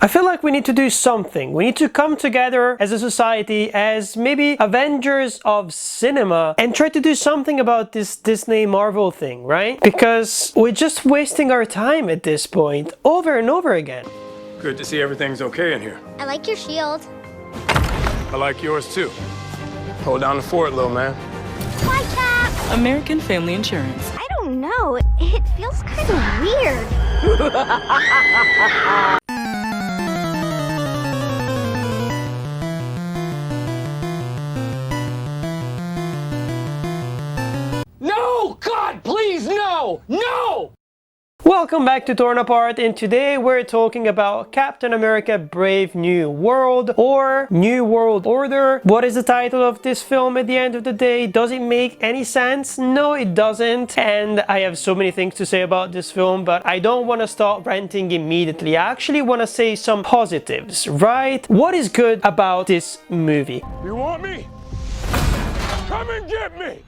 I feel like we need to do something. We need to come together as a society, as maybe Avengers of cinema, and try to do something about this Disney Marvel thing, right? Because we're just wasting our time at this point, over and over again. Good to see everything's okay in here. I like your shield. I like yours too. Hold down the fort, little man. Bye, Cap! American Family Insurance. I don't know. It feels kind of weird. No! God, please, no! No! Welcome back to Torn Apart, and today we're talking about Captain America Brave New World, or New World Order. What is the title of this film at the end of the day? Does it make any sense? No, it doesn't. And I have so many things to say about this film, but I don't want to start ranting immediately. I actually want to say some positives, right? What is good about this movie? You want me? Come and get me!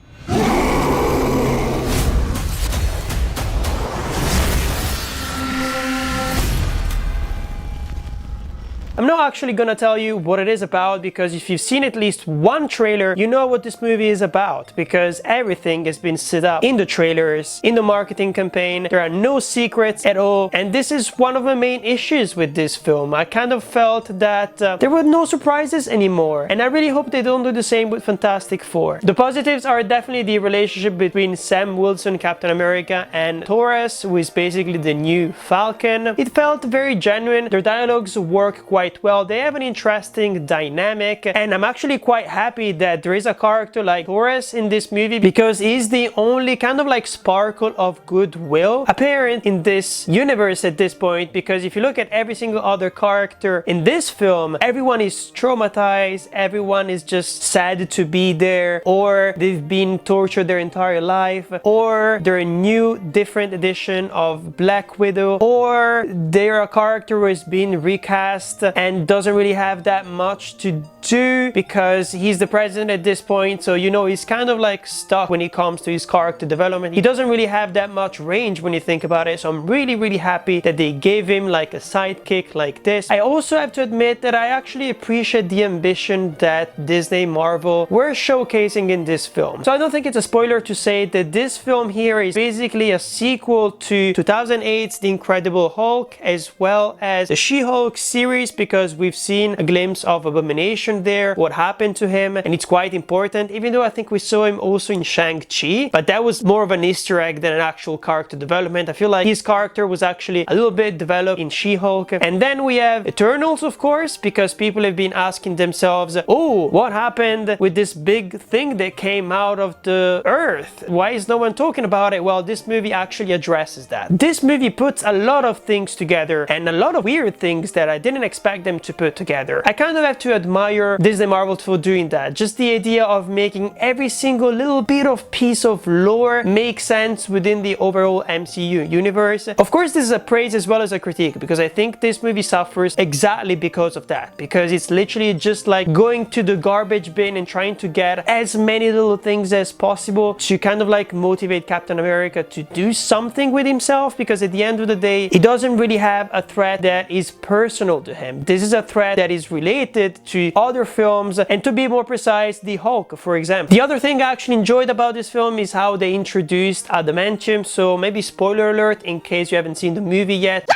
I'm not actually gonna tell you what it is about, because if you've seen at least one trailer, you know what this movie is about, because everything has been set up in the trailers, in the marketing campaign. There are no secrets at all, and this is one of the main issues with this film. I kind of felt that there were no surprises anymore, and I really hope they don't do the same with Fantastic Four. The positives are definitely the relationship between Sam Wilson, Captain America, and Torres, who is basically the new Falcon. It felt very genuine. Their dialogues work quite well. They have an interesting dynamic, and I'm actually quite happy that there is a character like Torres in this movie, because he's the only kind of like sparkle of goodwill apparent in this universe at this point. Because if you look at every single other character in this film, everyone is traumatized, everyone is just sad to be there, or they've been tortured their entire life, or they're a new different edition of Black Widow, or they're a character who has been recast and doesn't really have that much to do because he's the president at this point. So you know, he's kind of like stuck when it comes to his character development. He doesn't really have that much range when you think about it. So I'm really happy that they gave him like a sidekick like this. I also have to admit that I actually appreciate the ambition that Disney Marvel were showcasing in this film. So I don't think it's a spoiler to say that this film here is basically a sequel to 2008's The Incredible Hulk, as well as the She-Hulk series, because we've seen a glimpse of Abomination there, what happened to him, and it's quite important, even though I think we saw him also in Shang-Chi, but that was more of an Easter egg than an actual character development. I feel like his character was actually a little bit developed in She-Hulk. And then we have Eternals, of course, because people have been asking themselves, oh, what happened with this big thing that came out of the earth? Why is no one talking about it? Well, this movie actually addresses that. This movie puts a lot of things together, and a lot of weird things that I didn't expect them to put together. I kind of have to admire Disney Marvel for doing that. Just the idea of making every single little bit of piece of lore make sense within the overall MCU universe. Of course, this is a praise as well as a critique, because I think this movie suffers exactly because of that, because it's literally just like going to the garbage bin and trying to get as many little things as possible to kind of like motivate Captain America to do something with himself, because at the end of the day, he doesn't really have a threat that is personal to him. This is a threat that is related to other films, and to be more precise, the Hulk, for example. The other thing I actually enjoyed about this film is how they introduced adamantium, so maybe spoiler alert in case you haven't seen the movie yet.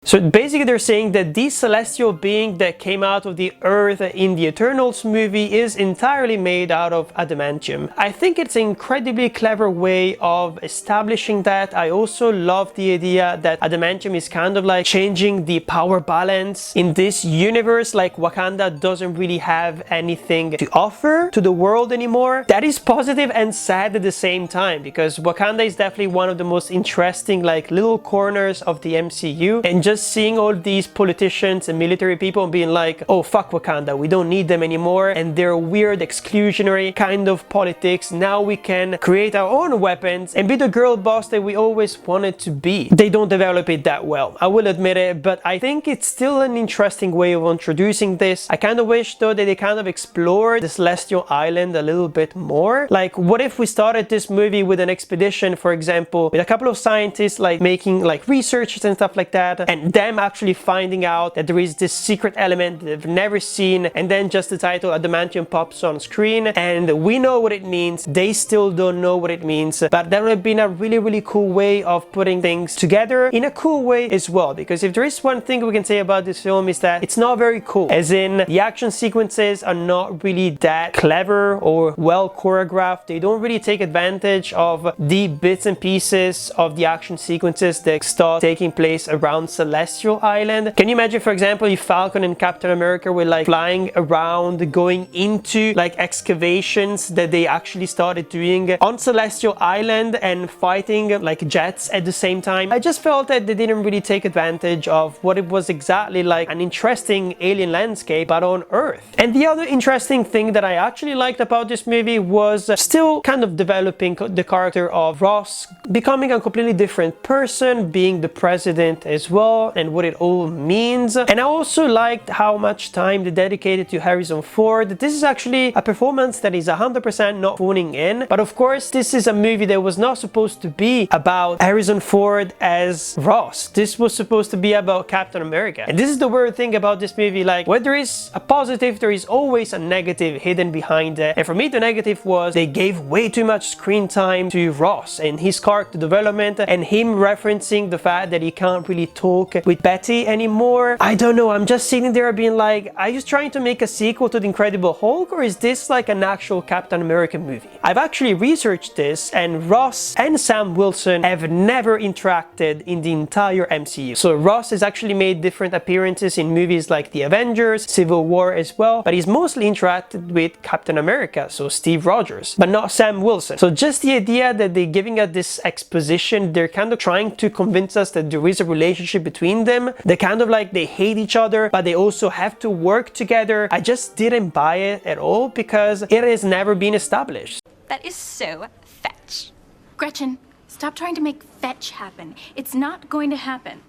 So basically they're saying that this celestial being that came out of the earth in the Eternals movie is entirely made out of adamantium. I think it's an incredibly clever way of establishing that. I also love the idea that adamantium is kind of like changing the power balance in this universe. Like Wakanda doesn't really have anything to offer to the world anymore. That is positive and sad at the same time, because Wakanda is definitely one of the most interesting like little corners of the MCU, and just seeing all these politicians and military people being like, oh fuck Wakanda, we don't need them anymore, and their weird exclusionary kind of politics. Now we can create our own weapons and be the girl boss that we always wanted to be. They don't develop it that well, I will admit it, but I think it's still an interesting way of introducing this. I kind of wish though that they kind of explored the Celestial Island a little bit more. Like, what if we started this movie with an expedition, for example, with a couple of scientists like making like researches and stuff like that, and and them actually finding out that there is this secret element they've never seen, and then just the title Adamantium pops on screen, and we know what it means, they still don't know what it means, but that would have been a really cool way of putting things together in a cool way as well, because if there is one thing we can say about this film is that it's not very cool, as in the action sequences are not really that clever or well choreographed. They don't really take advantage of the bits and pieces of the action sequences that start taking place around Celestial Island. Can you imagine, for example, if Falcon and Captain America were like flying around, going into like excavations that they actually started doing on Celestial Island and fighting like jets at the same time? I just felt that they didn't really take advantage of what it was exactly like, an interesting alien landscape but on Earth. And the other interesting thing that I actually liked about this movie was still kind of developing the character of Ross, becoming a completely different person, being the president as well, and what it all means. And I also liked how much time they dedicated to Harrison Ford. This is actually a performance that is 100% not phoning in, but of course this is a movie that was not supposed to be about Harrison Ford as Ross. This was supposed to be about Captain America. And this is the weird thing about this movie, like where there is a positive, there is always a negative hidden behind it. And for me the negative was they gave way too much screen time to Ross and his character development, and him referencing the fact that he can't really talk with Betty anymore. I don't know, I'm just sitting there being like, are you trying to make a sequel to The Incredible Hulk, or is this like an actual Captain America movie? I've actually researched this, and Ross and Sam Wilson have never interacted in the entire MCU. So Ross has actually made different appearances in movies like The Avengers, Civil War as well, but he's mostly interacted with Captain America, so Steve Rogers, but not Sam Wilson. So just the idea that they're giving us this exposition, they're kind of trying to convince us that there is a relationship between them. They're kind of like they hate each other, but they also have to work together. I just didn't buy it at all because it has never been established. That is so fetch. Gretchen, stop trying to make fetch happen. It's not going to happen.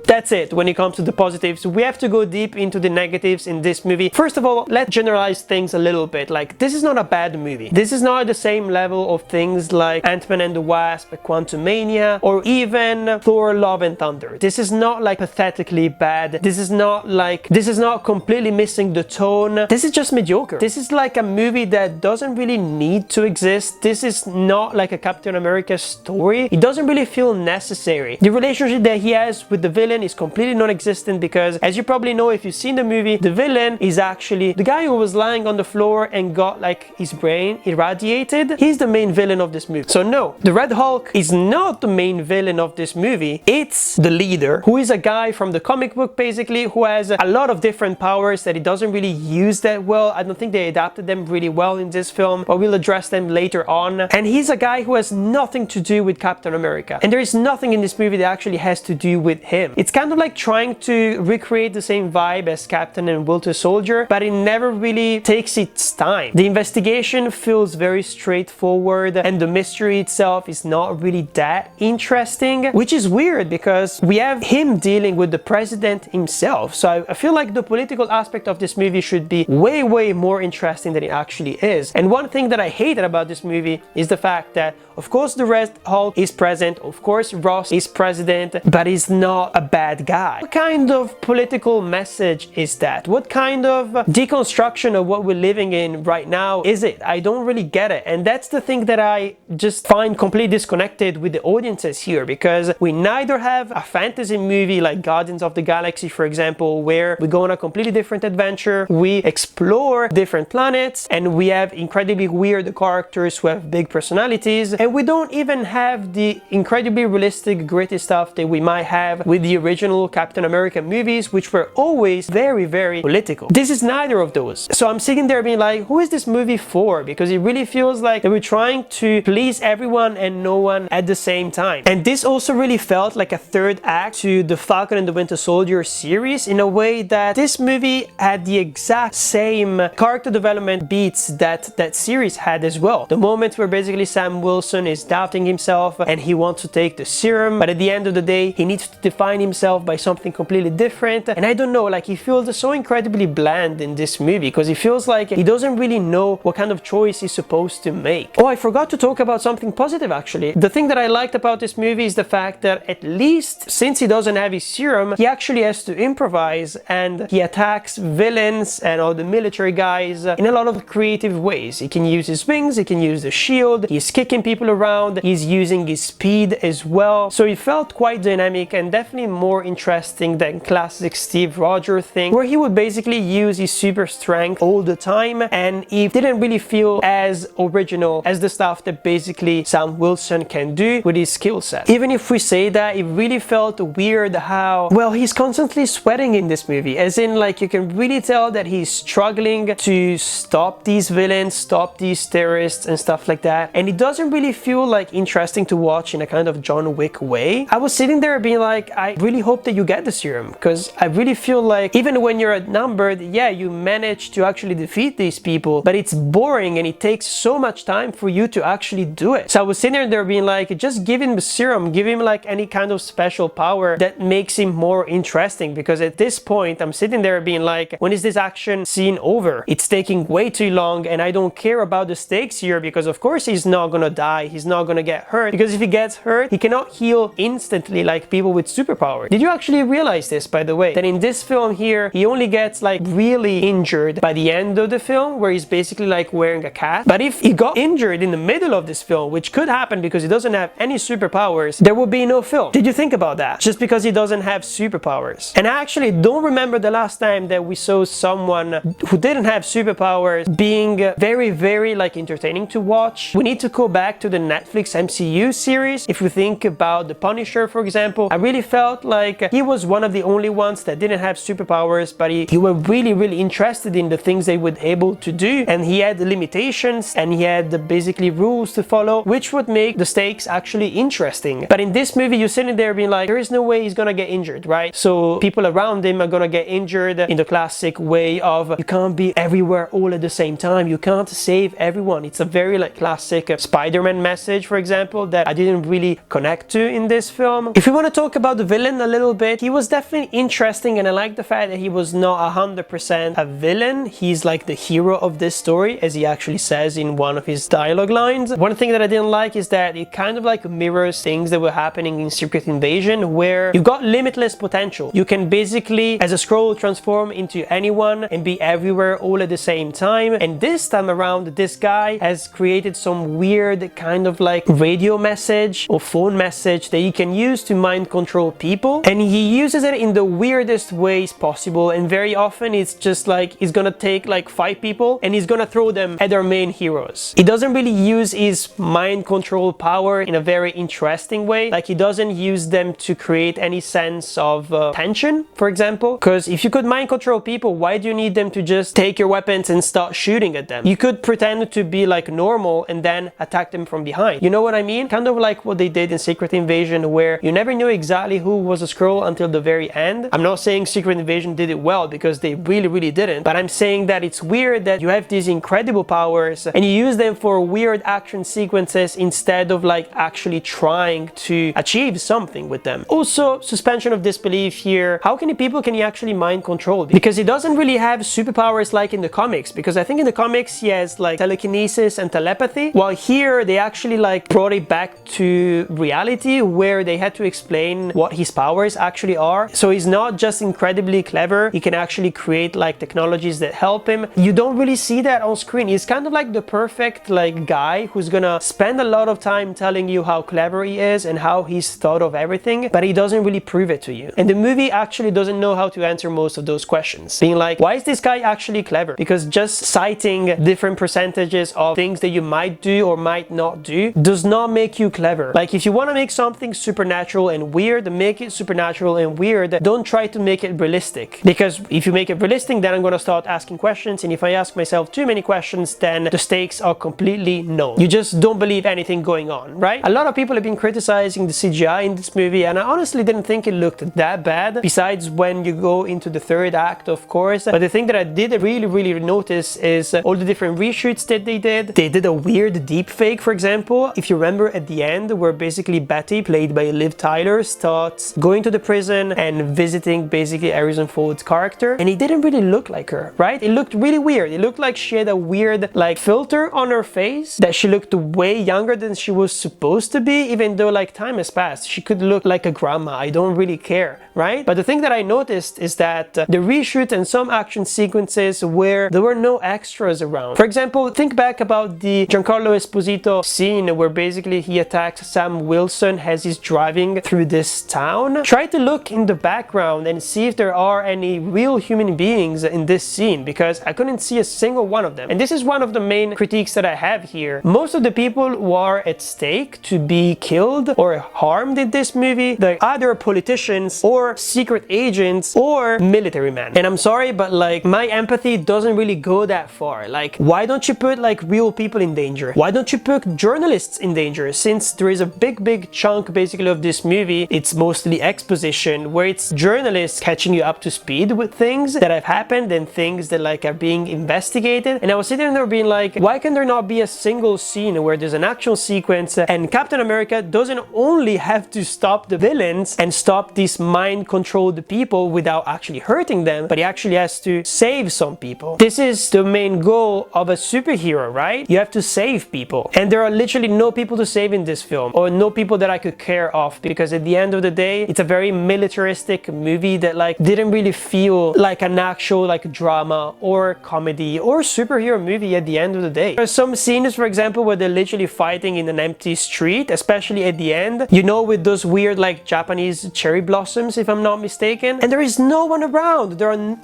That's it when it comes to the positives. We have to go deep into the negatives in this movie. First of all, let's generalize things a little bit. Like, this is not a bad movie. This is not the same level of things like Ant-Man and the Wasp, Quantumania, or even Thor Love and Thunder. This is not like pathetically bad. This is not completely missing the tone. This is just mediocre. This is like a movie that doesn't really need to exist. This is not like a Captain America story. It doesn't really feel necessary. The relationship that he has with the villain is completely non-existent because, as you probably know if you've seen the movie, the villain is actually the guy who was lying on the floor and got like his brain irradiated. He's the main villain of this movie. So no, the Red Hulk is not the main villain of this movie. It's the leader, who is a guy from the comic book basically, who has a lot of different powers that he doesn't really use that well. I don't think they adapted them really well in this film, but we'll address them later on. And he's a guy who has nothing to do with Captain America, and there is nothing in this movie that actually has to do with him. It's kind of like trying to recreate the same vibe as Captain and Winter Soldier, but it never really takes its time. The investigation feels very straightforward, and the mystery itself is not really that interesting, which is weird because we have him dealing with the president himself. So I feel like the political aspect of this movie should be way more interesting than it actually is. And one thing that I hated about this movie is the fact that, of course, the Red Hulk is present, of course Ross is president, but he's not a bad guy. What kind of political message is that? What kind of deconstruction of what we're living in right now is it? I don't really get it. And that's the thing that I just find completely disconnected with the audiences here, because we neither have a fantasy movie like Guardians of the Galaxy, for example, where we go on a completely different adventure, we explore different planets, and we have incredibly weird characters who have big personalities, and we don't even have the incredibly realistic, gritty stuff that we might have with the original Captain America movies, which were always very political. This is neither of those. So I'm sitting there being like, who is this movie for? Because it really feels like that we're trying to please everyone and no one at the same time. And this also really felt like a third act to the Falcon and the Winter Soldier series, in a way that this movie had the exact same character development beats that that series had as well. The moment where basically Sam Wilson is doubting himself and he wants to take the serum, but at the end of the day he needs to define himself by something completely different. And I don't know, like he feels so incredibly bland in this movie because he feels like he doesn't really know what kind of choice he's supposed to make. Oh, I forgot to talk about something positive actually. The thing that I liked about this movie is the fact that at least since he doesn't have his serum, he actually has to improvise and he attacks villains and all the military guys in a lot of creative ways. He can use his wings, he can use the shield, he's kicking people around, he's using his speed as well. So it felt quite dynamic and definitely more interesting than classic Steve Rogers thing where he would basically use his super strength all the time and it didn't really feel as original as the stuff that basically Sam Wilson can do with his skill set. Even if we say that, it really felt weird how, well, he's constantly sweating in this movie, as in like you can really tell that he's struggling to stop these villains, stop these terrorists and stuff like that, and it doesn't really feel like interesting to watch in a kind of John Wick way. I was sitting there being like, I really hope that you get the serum, because I really feel like even when you're outnumbered, yeah, you manage to actually defeat these people, but it's boring and it takes so much time for you to actually do it. So I was sitting there being like, just give him the serum, give him like any kind of special power that makes him more interesting, because at this point I'm sitting there being like, when is this action scene over? It's taking way too long and I don't care about the stakes here, because of course he's not gonna die, he's not gonna get hurt, because if he gets hurt he cannot heal instantly like people with superpowers. Did you actually realize this, by the way, that in this film here he only gets like really injured by the end of the film, where he's basically like wearing a cast? But if he got injured in the middle of this film, which could happen because he doesn't have any superpowers, there would be no film. Did you think about that? Just because he doesn't have superpowers. And I actually don't remember the last time that we saw someone who didn't have superpowers being very like entertaining to watch. We need to go back to the Netflix MCU series. If we think about the Punisher, for example, I really felt like he was one of the only ones that didn't have superpowers, but he were really interested in the things they were able to do, and he had the limitations and he had the basically rules to follow, which would make the stakes actually interesting. But in this movie you're sitting there being like, there is no way he's gonna get injured, right? So people around him are gonna get injured in the classic way of, you can't be everywhere all at the same time, you can't save everyone. It's a very like classic Spider-Man message, for example, that I didn't really connect to in this film. If we want to talk about the villain a little bit, he was definitely interesting, and I like the fact that he was not 100% a villain. He's like the hero of this story, as he actually says in one of his dialogue lines. One thing that I didn't like is that it kind of like mirrors things that were happening in Secret Invasion, where you've got limitless potential. You can basically, as a Skrull, transform into anyone and be everywhere all at the same time. And this time around, this guy has created some weird kind of like radio message or phone message that you can use to mind control people, and he uses it in the weirdest ways possible, and very often it's just like he's gonna take like 5 people and he's gonna throw them at our main heroes. He doesn't really use his mind control power in a very interesting way. Like he doesn't use them to create any sense of tension, for example, because if you could mind control people, why do you need them to just take your weapons and start shooting at them? You could pretend to be like normal and then attack them from behind. You know what I mean? Kind of like what they did in Secret Invasion, where you never knew exactly who was a Skrull until the very end. I'm not saying Secret Invasion did it well, because they really didn't, but I'm saying that it's weird that you have these incredible powers and you use them for weird action sequences instead of like actually trying to achieve something with them. Also, suspension of disbelief here. How many people can he actually mind control? Because he doesn't really have superpowers like in the comics, because I think in the comics he has like telekinesis and telepathy, while here they actually like brought it back to reality, where they had to explain what his powers actually are. So he's not just incredibly clever, he can actually create like technologies that help him. You don't really see that on screen. He's kind of like the perfect like guy who's gonna spend a lot of time telling you how clever he is and how he's thought of everything, but he doesn't really prove it to you. And the movie actually doesn't know how to answer most of those questions, being like, why is this guy actually clever? Because just citing different percentages of things that you might do or might not do does not make you clever. Like if you want to make something supernatural and weird, make it supernatural and weird. Don't try to make it realistic, because if you make it realistic, then I'm gonna start asking questions, and if I ask myself too many questions, then the stakes are completely known. You just don't believe anything going on, right? A lot of people have been criticizing the CGI in this movie, and I honestly didn't think it looked that bad, besides when you go into the third act, of course. But the thing that I did really notice is all the different reshoots that they did. They did a weird deep fake, for example. If you remember at the end, where basically Betty, played by Liv Tyler, starts going to the prison and visiting basically Harrison Ford's character, and it didn't really look like her, right? It looked really weird. It looked like she had a weird like filter on her face, that she looked way younger than she was supposed to be, even though like time has passed. She could look like a grandma. I don't really care, right? But the thing that I noticed is that the reshoot and some action sequences where there were no extras around. For example, think back about the Giancarlo Esposito scene where basically he attacks Sam Wilson as he's driving through this town. Try to look in the background and see if there are any real human beings in this scene, because I couldn't see a single one of them. And this is one of the main critiques that I have here. Most of the people who are at stake to be killed or harmed in this movie, they're either politicians or secret agents or military men. And I'm sorry, but like my empathy doesn't really go that far. Like, why don't you put like real people in danger? Why don't you put journalists in danger? Since there is a big chunk basically of this movie, it's mostly exposition where it's journalists catching you up to speed with things that have happened and things that like are being investigated. And I was sitting there being like, why can there not be a single scene where there's an action sequence and Captain America doesn't only have to stop the villains and stop these mind-controlled people without actually hurting them, but he actually has to save some people. This is the main goal of a superhero, right? You have to save people. And there are literally no people to save in this film, or no people that I could care of, because at the end of the day, it's a very militaristic movie that like didn't really feel like an actual like drama or comedy or superhero movie at the end of the day. There are some scenes, for example, where they're literally fighting in an empty street, especially at the end, you know, with those weird like Japanese cherry blossoms, if I'm not mistaken, and there is no one around.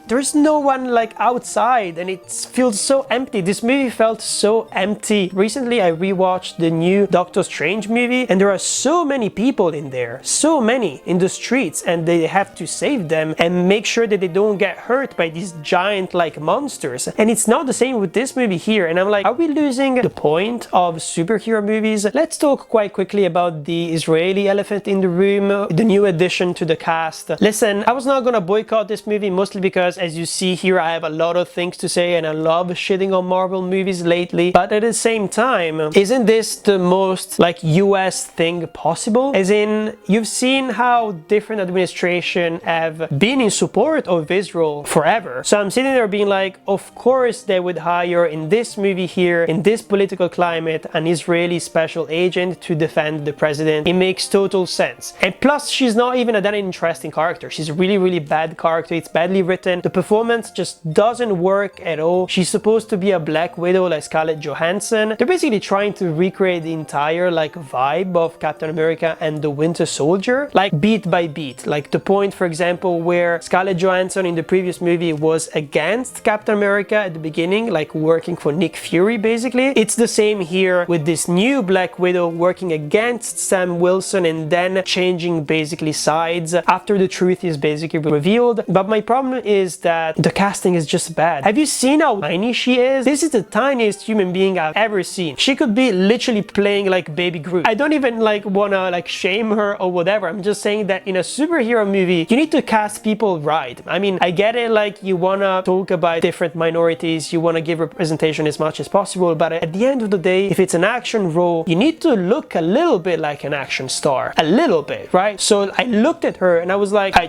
There's no one like outside, and it feels so empty. This movie felt so empty. Recently I rewatched the new Doctor Strange movie, and there are so many people in there, so many in the streets, and they have to save them and make sure that they don't get hurt by these giant like monsters. And it's not the same with this movie here, and I'm like, are we losing the point of superhero movies? Let's talk quite quickly about the Israeli elephant in the room, the new addition to the cast. Listen, I was not gonna boycott this movie, mostly because as you see here, I have a lot of things to say and I love shitting on Marvel movies lately, but at the same time, isn't this the most like US thing possible? As in, you've seen how different administrations have been in support of Israel forever. So I'm sitting there being like, of course they would hire in this movie here, in this political climate, an Israeli special agent to defend the president. It makes total sense. And plus, she's not even that interesting character. She's a really bad character. It's badly written. The performance just doesn't work at all. She's supposed to be a Black Widow like Scarlett Johansson. They're basically trying to recreate the entire like vibe of Captain America and the Winter Soldier, like beat by beat. Like the point, for example, where Scarlett Johansson in the previous movie was against Captain America at the beginning, like working for Nick Fury basically. It's the same here with this new Black Widow working against Sam Wilson and then changing basically sides after the truth is basically revealed. But my problem is that the casting is just bad. Have you seen how tiny she is? This is the tiniest human being I've ever seen. She could be literally playing like Baby Groot. I don't even like wanna like shame her or whatever. I'm just saying that in a superhero movie, you need to cast people right. I mean, I get it, like you wanna talk about different minorities, you wanna give representation as much as possible, but at the end of the day, if it's an action role, you need to look a little bit like an action star. A little bit, right? So I looked at her and I was like, I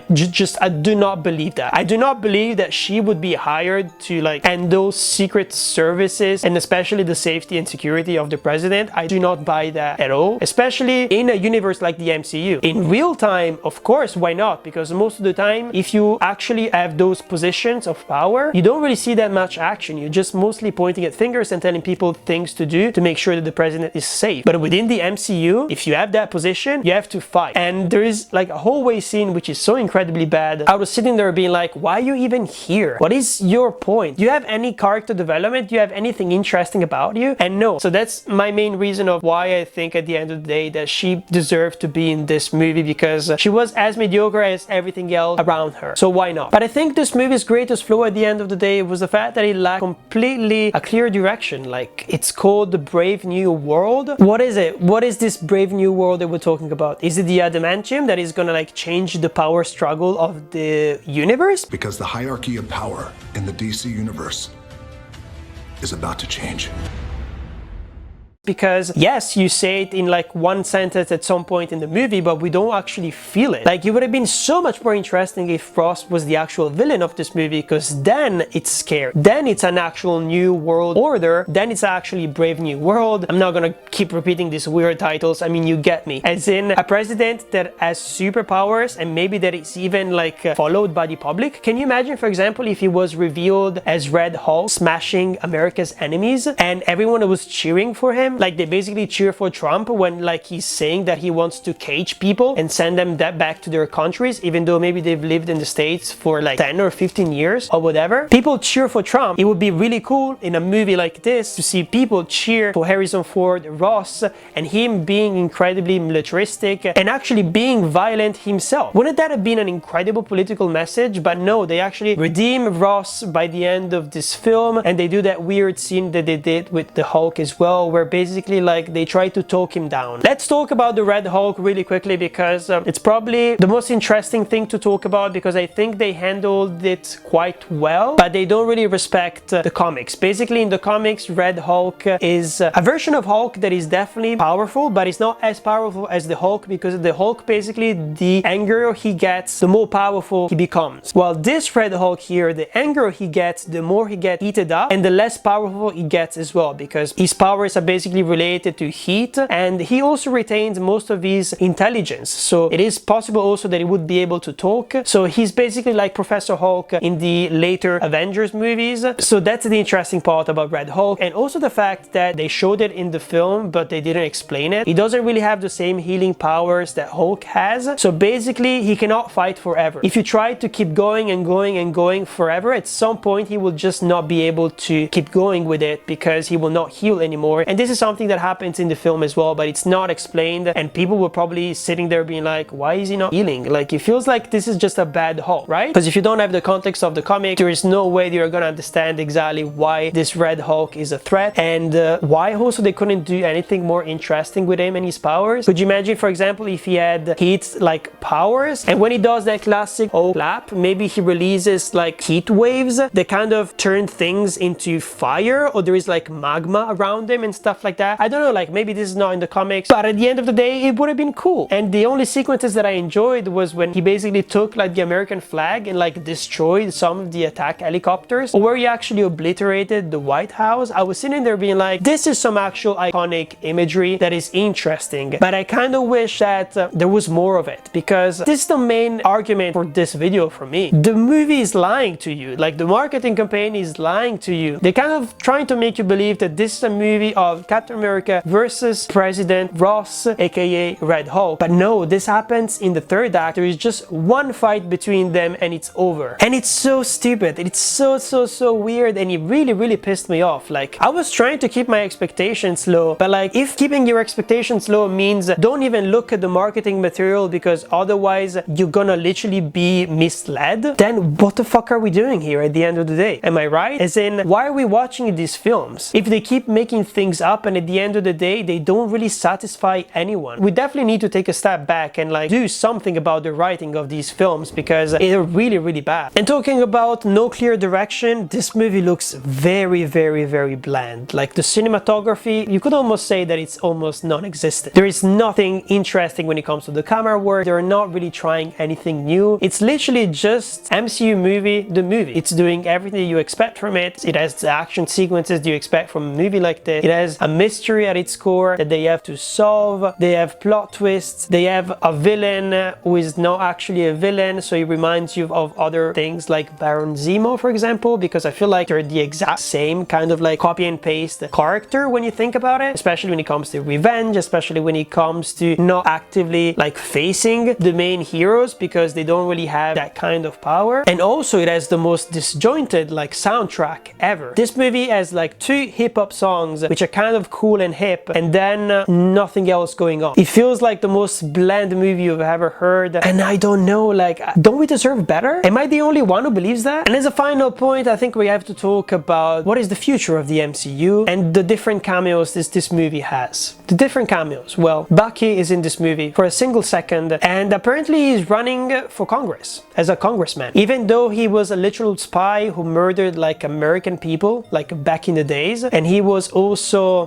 do not believe that. I do not believe that she would be hired to like handle secret services and especially the safety and security of the president. I do not buy that at all, especially in a universe like the MCU. In real time, of course, why not? Because most of the time, if you actually have those positions of power, you don't really see that much action. You're just mostly pointing at fingers and telling people things to do to make sure that the president is safe. But within the MCU, if you have that position, you have to fight. And there is like a hallway scene which is so incredibly bad. I was sitting there being like, why are you even here? What is your point? Do you have any character development? Do you have anything interesting about you? And no. So that's my main reason of why I think at the end of the day that she deserved to be in this movie, because she was as mediocre as everything else around her. So why not? But I think this movie's greatest flaw at the end of the day was the fact that it lacked completely a clear direction. Like, it's called the Brave New World. What is it? What is this Brave New World that we're talking about? Is it the adamantium that is gonna like change the power struggle of the universe? Because the hierarchy of power in the DC universe is about to change. because yes, you say it in like one sentence at some point in the movie, but we don't actually feel it. Like, it would have been so much more interesting if Ross was the actual villain of this movie, because then it's scary. Then it's an actual new world order. Then it's actually Brave New World. I'm not gonna keep repeating these weird titles. I mean, you get me. As in a president that has superpowers and maybe that is even like followed by the public. Can you imagine, for example, if he was revealed as Red Hulk smashing America's enemies and everyone was cheering for him? Like, they basically cheer for Trump when like he's saying that he wants to cage people and send them back to their countries, even though maybe they've lived in the States for like 10 or 15 years or whatever. People cheer for Trump. It would be really cool in a movie like this to see people cheer for Harrison Ford, Ross, and him being incredibly militaristic and actually being violent himself. Wouldn't that have been an incredible political message? But no, they actually redeem Ross by the end of this film, and they do that weird scene that they did with the Hulk as well, where basically like they try to talk him down. Let's talk about the Red Hulk really quickly, because it's probably the most interesting thing to talk about, because I think they handled it quite well, but they don't really respect the comics. Basically, in the comics, Red Hulk is a version of Hulk that is definitely powerful, but it's not as powerful as the Hulk, because the Hulk, basically, the angrier he gets, the more powerful he becomes. While this Red Hulk here, the angrier he gets, the more he gets heated up, and the less powerful he gets as well, because his powers are basically related to heat, and he also retains most of his intelligence. So it is possible also that he would be able to talk. So he's basically like Professor Hulk in the later Avengers movies. So that's the interesting part about Red Hulk, and also the fact that they showed it in the film but they didn't explain it. He doesn't really have the same healing powers that Hulk has, so basically he cannot fight forever. If you try to keep going and going and going forever, at some point he will just not be able to keep going with it, because he will not heal anymore. And this is something that happens in the film as well, but it's not explained, and people were probably sitting there being like, why is he not healing? Like, it feels like this is just a bad Hulk, right? Because if you don't have the context of the comic, there is no way you're gonna understand exactly why this Red Hulk is a threat, and why also they couldn't do anything more interesting with him and his powers. Could you imagine, for example, if he had heat like powers, and when he does that classic oh clap, maybe he releases like heat waves that kind of turn things into fire, or there is like magma around him and stuff like that. I don't know, like maybe this is not in the comics, but at the end of the day it would have been cool. And the only sequences that I enjoyed was when he basically took like the American flag and like destroyed some of the attack helicopters, or where he actually obliterated the White House. I was sitting there being like, this is some actual iconic imagery that is interesting, but I kind of wish that there was more of it, because this is the main argument for this video for me. The movie is lying to you, like the marketing campaign is lying to you. They're kind of trying to make you believe that this is a movie of Captain America versus President Ross, aka Red Hulk, but no, this happens in the third act. There is just one fight between them and it's over, and it's so stupid. It's so weird, and it really pissed me off. Like, I was trying to keep my expectations low, but like, if keeping your expectations low means don't even look at the marketing material, because otherwise you're gonna literally be misled, then what the fuck are we doing here at the end of the day? Am I right? As in, why are we watching these films if they keep making things up and at the end of the day they don't really satisfy anyone? We definitely need to take a step back and like do something about the writing of these films, because they're really bad. And talking about no clear direction, this movie looks very bland. Like, the cinematography, you could almost say that it's almost non-existent. There is nothing interesting when it comes to the camera work. They're not really trying anything new. It's literally just MCU movie, the movie. It's doing everything you expect from it. It has the action sequences you expect from a movie like this. It has a mystery at its core that they have to solve. They have plot twists. They have a villain who is not actually a villain, so it reminds you of other things like Baron Zemo, for example, because I feel like they're the exact same kind of like copy and paste character when you think about it, especially when it comes to revenge, especially when it comes to not actively like facing the main heroes, because they don't really have that kind of power. And also it has the most disjointed like soundtrack ever. This movie has like 2 hip-hop songs which are kind of cool and hip, and then nothing else going on. It feels like the most bland movie you've ever heard, and I don't know, like, don't we deserve better? Am I the only one who believes that? And as a final point, I think we have to talk about what is the future of the MCU and the different cameos this movie has. The different cameos. Well, Bucky is in this movie for a single second, and apparently he's running for Congress as a congressman, even though he was a literal spy who murdered like American people like back in the days, and he was also